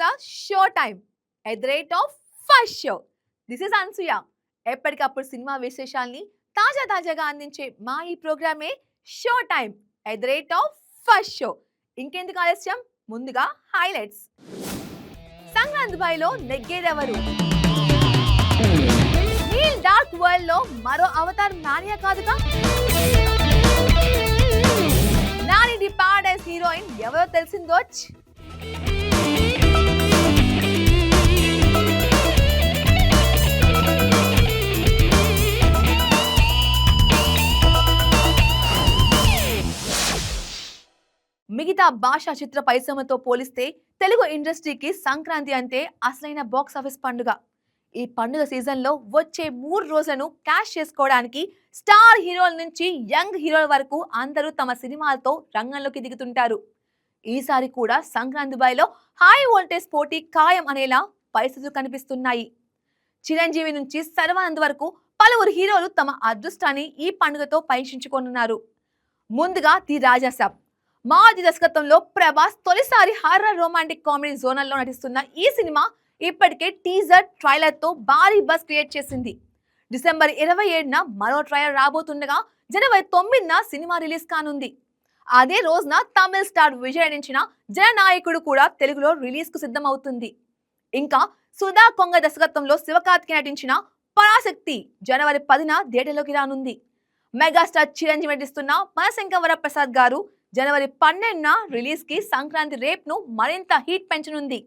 అనగా show time at the rate of first show. This is Anasuya. ఎప్పటికప్పుడు cinema విశేషాల్ని తాజాగా అందించే మా ఈ ప్రోగ్రామే show time at the rate of first show. ఇంకెందుకు ఆలస్యం, ముందుగా హైలైట్స్. సంక్రాంతి బాయిలో నెగ్గేదెవరు? ఈ డార్క్ వరల్డ్ లో మరో అవతార్ మానియా కాదుగా. నాని ది పారడైస్ హీరోయిన్ ఎవరో తెలిసిందోచ్. మిగతా భాషా చిత్ర పరిశ్రమతో పోలిస్తే తెలుగు ఇండస్ట్రీకి సంక్రాంతి అంటే అసలైన బాక్స్ ఆఫీస్ పండుగ. ఈ పండుగ సీజన్లో వచ్చే 3 రోజులను క్యాష్ చేసుకోవడానికి స్టార్ హీరోల నుంచి యంగ్ హీరోల వరకు అందరూ తమ సినిమాలతో రంగంలోకి దిగుతుంటారు. ఈసారి కూడా సంక్రాంతి బాయిలో హై వోల్టేజ్ పోటీ ఖాయం అనేలా పరిస్థితులు కనిపిస్తున్నాయి. చిరంజీవి నుంచి సర్వానంద్ వరకు పలువురు హీరోలు తమ అదృష్టాన్ని ఈ పండుగతో పరీక్షించుకోనున్నారు. ముందుగా ది రాజాసాబ్ మాజీ దర్శకత్వంలో ప్రభాస్ తొలిసారి హారర్ రొమాంటిక్ కామెడీ జోనల్లో నటిస్తున్న ఈ సినిమా ఇప్పటికే టీజర్ ట్రైలర్ తో భారీ బజ్ క్రియేట్ చేసింది. డిసెంబర్ 27న మరో ట్రైలర్ రాబోతుండగా జనవరి 9న సినిమా రిలీజ్ కానుంది. అదే రోజున తమిళ స్టార్ విజయ్ నటించిన జననాయకుడు కూడా తెలుగులో రిలీజ్ కు సిద్ధమవుతుంది. ఇంకా సుధా కొంగ దర్శకత్వంలో శివకార్తికేయ నటించిన పరాశక్తి జనవరి 10న థియేటర్లోకి రానుంది. మెగాస్టార్ చిరంజీవి నటిస్తున్న మనశంకర వరప్రసాద్ గారు జనవరి 12న రిలీజ్ కి సంక్రాంతి రేప్ ను మరింత హీట్ పెంచనుంది.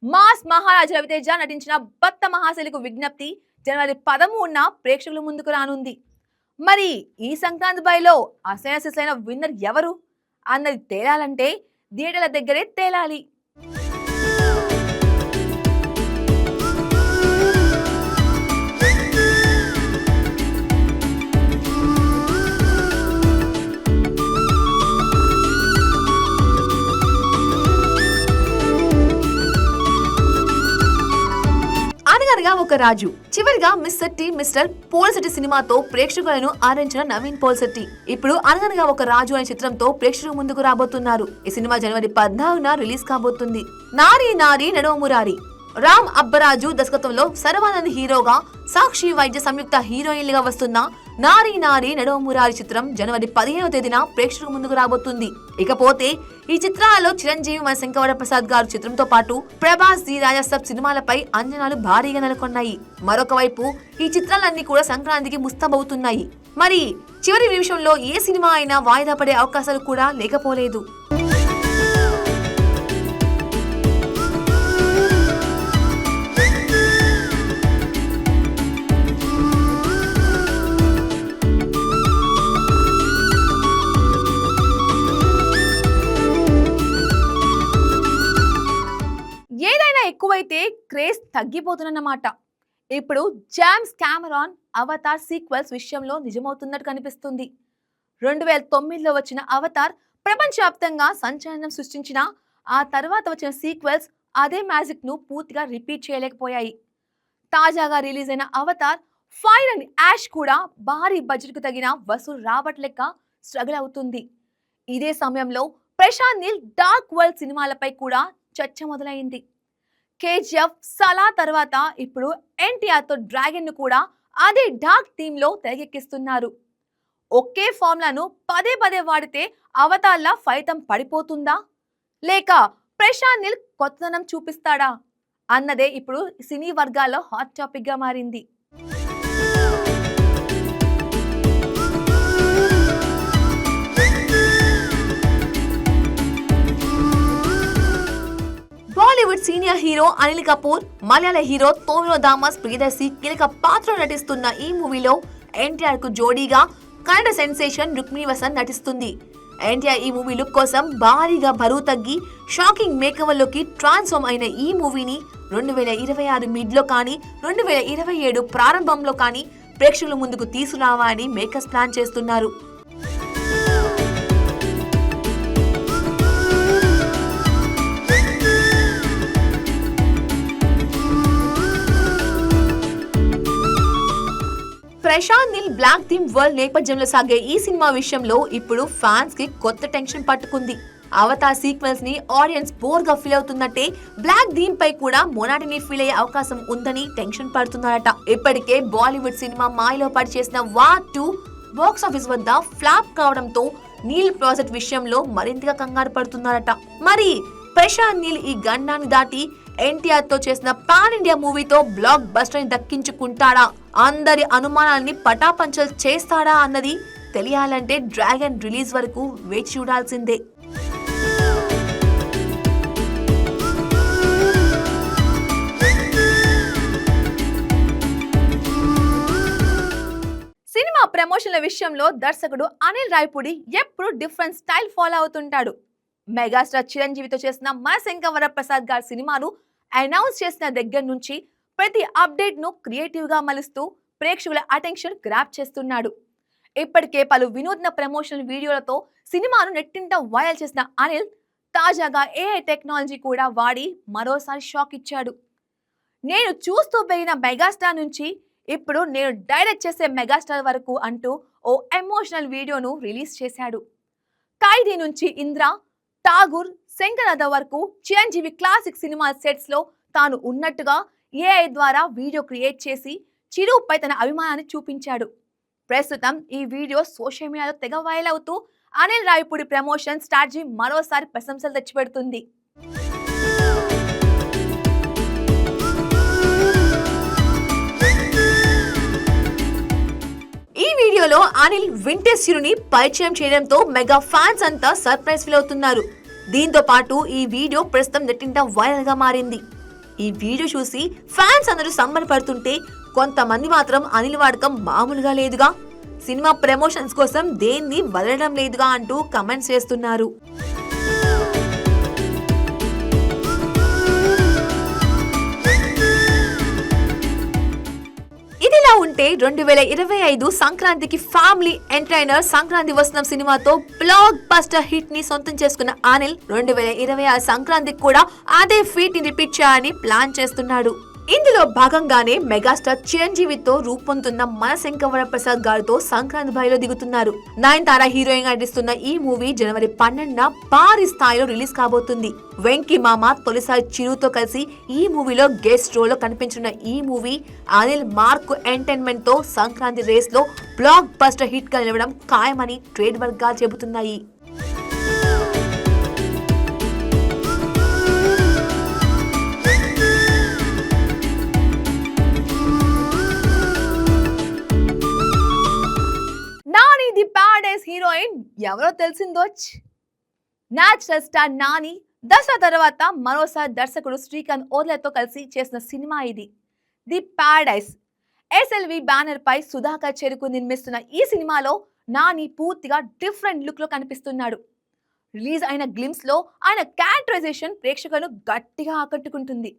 మాస్ మహారాజ్ రవితేజ నటించిన భక్త మహాశైలికు విజ్ఞప్తి జనవరి 13న ప్రేక్షకుల ముందుకు రానుంది. మరి ఈ సంక్రాంతి బాయిలో అసైన విన్నర్ ఎవరు అన్నది తేలాలంటే థియేటర్ల దగ్గరే తేలాలి. ఒక రాజు చివరిగా మిస్టర్ టి మిస్టర్ పోల్శెట్టి సినిమాతో ప్రేక్షకులను ఆరించిన నవీన్ పోల్శెట్టి ఇప్పుడు అనగనగా ఒక రాజు అనే చిత్రంతో ప్రేక్షకుల ముందుకు రాబోతున్నారు. ఈ సినిమా జనవరి 14న రిలీజ్ కాబోతుంది. నారీ నారీ నడవమురారి రామ్ అబ్బరాజు దర్శకత్వంలో సర్వానంద్ హీరోగా సాక్షి వైద్య సంయుక్త హీరోయిన్లుగా వస్తున్న నారీ నారీ నడవమురారి చిత్రం జనవరి 15వ తేదీన ప్రేక్షకుల ముందుకు రాబోతుంది. ఇకపోతే ఈ చిత్రాలలో చిరంజీవి మనశంకర వరప్రసాద్ గారు చిత్రంతో పాటు ప్రభాస్ ది రాజాసాబ్ సినిమాలపై అంచనాలు భారీగా నెలకొన్నాయి. మరొక వైపు ఈ చిత్రాలన్నీ కూడా సంక్రాంతికి ముస్తాబవుతున్నాయి. మరి చివరి నిమిషంలో ఏ సినిమా అయినా వాయిదా పడే అవకాశాలు కూడా లేకపోలేదు. ఏదైనా ఎక్కువైతే క్రేజ్ తగ్గిపోతుందన్నమాట. ఇప్పుడు జేమ్స్ కెమెరాన్ అవతార్ సీక్వెల్స్ విషయంలో నిజమవుతున్నట్టు కనిపిస్తుంది. 2009లో వచ్చిన అవతార్ ప్రపంచవ్యాప్తంగా సంచలనం సృష్టించిన ఆ తర్వాత వచ్చిన సీక్వెల్స్ అదే మ్యాజిక్ ను పూర్తిగా రిపీట్ చేయలేకపోయాయి. తాజాగా రిలీజ్ అయిన అవతార్ ఫైర్ అండ్ యాష్ కూడా భారీ బడ్జెట్ కు తగిన వసూలు రాబట్టలేక స్ట్రగుల్ అవుతుంది. ఇదే సమయంలో ప్రశాంత్ నీల్ డార్క్ వరల్డ్ సినిమాలపై కూడా చర్చ మొదలైంది. కేజీఎఫ్ సలా తర్వాత ఇప్పుడు ఎన్టీఆర్ తో డ్రాగన్ ను కూడా అదే డార్క్ థీమ్ లో తెరకెక్కిస్తున్నారు. ఒకే ఫార్ములాను పదే వాడితే అవతార్ల ఫలితం పడిపోతుందా లేక ప్రశాంత్ నీల్ కొత్తదనం చూపిస్తాడా అన్నదే ఇప్పుడు సినీ వర్గాల్లో హాట్ టాపిక్ గా మారింది. బాలీవుడ్ సీనియర్ హీరో అనిల్ కపూర్, మలయాళ హీరో టోవినో థామస్ ప్రియదర్శి కీలక పాత్రలో నటిస్తున్న ఈ మూవీలో ఎన్టీఆర్ కు జోడీగా కన్నడ సెన్సేషన్ రుక్మిణి వసంత్ నటిస్తుంది. ఎన్టీఆర్ ఈ మూవీ లుక్ కోసం భారీగా బరువు తగ్గి షాకింగ్ మేకవర్ లోకి ట్రాన్స్ఫార్మ్ అయిన ఈ మూవీని 2026 మిడ్ లో కానీ 2027 ప్రారంభంలో కానీ ప్రేక్షకుల ముందుకు తీసుకురావాలని మేకర్స్ ప్లాన్ చేస్తున్నారు. Prashanth Neel black theme world నేపథ్యంలో సాగే ఈ సినిమా విషయంలో ఇప్పుడు ఫ్యాన్స్ కి కొత్త టెన్షన్ పట్టుకుంది. అవతార్ సీక్వెన్స్ ని ఆడియన్స్ బోర్ గా ఫీల్ అవుతున్నట్టే బ్లాక్ థీమ్ పై కూడా మొనాటిని ఫీల్ అయ్యే అవకాశం ఉందని టెన్షన్ పడుతున్నారట. ఇప్పటికే బాలీవుడ్ సినిమా మాయలో పడి చేసిన వార్ 2 బాక్స్ ఆఫీస్ వద్ద ఫ్లాప్ కావడంతో నీల్ ప్రాజెక్ట్ విషయంలో మరింతగా కంగారు పడుతున్నారట. మరి ప్రశాంత్ నీల్ ఈ గండాన్ని దాటి ఎన్టీఆర్ తో చేసిన పాన్ ఇండియా మూవీతో బ్లాక్ బస్టర్ ని దక్కించుకుంటాడా, అందరి అనుమానాలని పటాపంచలు చేస్తాడా అన్నది తెలియాలంటే డ్రాగన్ రిలీజ్ వరకు వేచి చూడాల్సిందే. సినిమా ప్రమోషన్ల విషయంలో దర్శకుడు అనిల్ రాయపూడి ఎప్పుడు డిఫరెంట్ స్టైల్ ఫాలో అవుతుంటాడు. మెగాస్టార్ చిరంజీవితో చేసిన మనశంకర ప్రసాద్ గారి సినిమాను అనౌన్స్ చేసిన దగ్గర నుంచి ప్రతి అప్డేట్ ను క్రియేటివ్ గా మలుస్తూ ప్రేక్షకుల అటెన్షన్ గ్రాప్ చేస్తున్నాడు. ఇప్పటికే పలు వినూత్న ప్రమోషనల్ వీడియోలతో సినిమాను నెట్టింట వైరల్ చేసిన అనిల్ తాజాగా AI టెక్నాలజీ కూడా వాడి మరోసారి షాక్ ఇచ్చాడు. నేను చూస్తూ పెరిగిన మెగాస్టార్ నుంచి ఇప్పుడు నేను డైరెక్ట్ చేసే మెగాస్టార్ వరకు అంటూ ఓ ఎమోషనల్ వీడియోను రిలీజ్ చేశాడు. ఖైదీ నుంచి ఇంద్ర, ఠాగూర్, శంకరద వరకు చిరంజీవి క్లాసిక్ సినిమా సెట్స్ లో తాను ఉన్నట్టుగా AI ద్వారా వీడియో క్రియేట్ చేసి చిరుపై తన అభిమానాన్ని చూపించాడు. ప్రస్తుతం ఈ వీడియో సోషల్ మీడియాలో తెగ వైరల్ అవుతూ అనిల్ రాయపూడి ప్రమోషన్ స్ట్రాటజీ మరోసారి ప్రశంసలు తెచ్చిపెడుతుంది. ఈ వీడియోలో అనిల్ వింటేజ్ హీరోని పరిచయం చేయడంతో మెగా ఫ్యాన్స్ అంతా సర్ప్రైజ్ ఫీల్ అవుతున్నారు. దీంతో పాటు ఈ వీడియో ప్రస్తుతం నెట్టింట వైరల్ గా మారింది. ఈ వీడియో చూసి ఫ్యాన్స్ అందరూ సంబరపడుతుంటే కొంతమంది మాత్రం అనిల్ వాడకం మామూలుగా లేదుగా, సినిమా ప్రమోషన్స్ కోసం దేన్ని వదలడం లేదుగా అంటూ కమెంట్స్ చేస్తున్నారు. ఇదిలా ఉంటే 2025 సంక్రాంతికి ఫ్యామిలీ ఎంటర్టైనర్ సంక్రాంతి వసనం సినిమాతో బ్లాక్ బస్టర్ హిట్ ని సొంతం చేసుకున్న అనిల్ 2026 సంక్రాంతికి కూడా అదే ఫీట్ ని రిపీట్ చేయాలని ప్లాన్ చేస్తున్నాడు. ఇందులో భాగంగానే మెగాస్టార్ చిరంజీవితో రూపొందుతున్న మనశంకర ప్రసాద్ గారితో సంక్రాంతి బరిలో దిగుతున్నారు. నయనతార హీరోయిన్ గా నటిస్తున్న ఈ మూవీ జనవరి 12న భారీ స్థాయిలో రిలీజ్ కాబోతుంది. వెంకీ మామ తొలిసారి చిరుతో కలిసి ఈ మూవీలో గెస్ట్ రోల్ లో కనిపించిన ఈ మూవీ అనిల్ మార్క్ ఎంటర్టైన్మెంట్ తో సంక్రాంతి రేస్ లో బ్లాక్ బస్టర్ హిట్ గా నిలవడం ఖాయమని ట్రేడ్ వర్గాలు చెబుతున్నాయి. ది పారడైస్ హీరోయిన్ ఎవరో తెలిసిందో. నేచురల్ స్టార్ నాని దసరా తర్వాత మరోసారి దర్శకుడు శ్రీకాంత్ ఓర్లతో కలిసి చేసిన సినిమా ఇది ది పారడైస్. SLV బ్యానర్ పై సుధాకర్ చెరుకు నిర్మిస్తున్న ఈ సినిమాలో నాని పూర్తిగా డిఫరెంట్ లుక్ లో కనిపిస్తున్నాడు. రిలీజ్ అయిన గ్లిమ్స్ లో ఆయన క్యారెక్టరైజేషన్ ప్రేక్షకులను గట్టిగా ఆకట్టుకుంటుంది.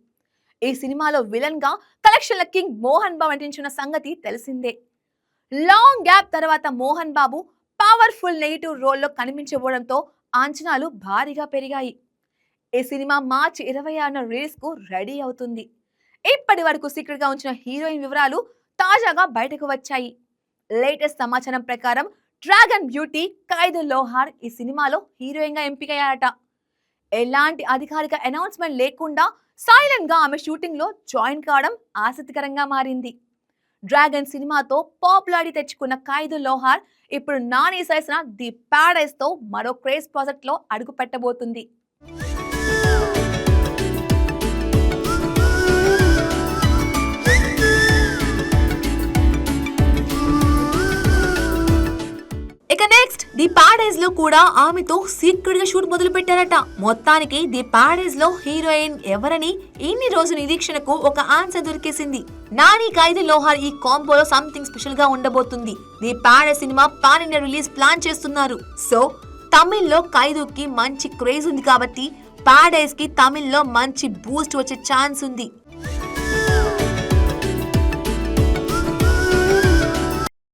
ఈ సినిమాలో విలన్ గా కలెక్షన్ల కింగ్ మోహన్ బాబు నటించిన సంగతి తెలిసిందే. లాంగ్ గ్యాప్ తర్వాత మోహన్ బాబు పవర్ఫుల్ నెగిటివ్ రోల్లో కనిపించబోవడంతో అంచనాలు భారీగా పెరిగాయి. ఈ సినిమా మార్చి 26న రిలీజ్ కు రెడీ అవుతుంది. ఇప్పటి వరకు సీక్రెట్ గా ఉంచిన హీరోయిన్ వివరాలు తాజాగా బయటకు వచ్చాయి. లేటెస్ట్ సమాచారం ప్రకారం డ్రాగన్ బ్యూటీ ఖైదీ లోహార్ ఈ సినిమాలో హీరోయిన్ గా ఎంపికయ్యారట. ఎలాంటి అధికారిక అనౌన్స్మెంట్ లేకుండా సైలెంట్ గా ఆమె షూటింగ్ లో జాయిన్ కావడం ఆసక్తికరంగా మారింది. డ్రాగన్ సినిమాతో పాపులారిటీ తెచ్చుకున్న ఖైదీ లోహార్ ఇప్పుడు నాని చేసిన ది పారడైస్ తో మరో క్రేజ్ ప్రాజెక్ట్ లో అడుగు పెట్టబోతుంది. ఇక నెక్స్ట్ ది పారడైస్ లో కూడా ఆమెతో సీక్రెట్ గా షూట్ మొదలు పెట్టారట. మొత్తానికి ది పారడైస్ లో హీరోయిన్ ఎవరని ఇన్ని రోజుల నిరీక్షణకు ఒక ఆన్సర్ దొరికేసింది. నాని ఖైదీ లోహార్ ఈ కాంబోలో సంథింగ్ స్పెషల్ గా ఉండబోతుంది. The Paradise cinema pan India release plan చేస్తున్నారు. సో తమిళ్లో ఖైదీకి మంచి క్రేజ్ ఉంది కాబట్టి పారడైస్ కి తమిళ్లో మంచి బూస్ట్ వచ్చే ఛాన్స్ ఉంది.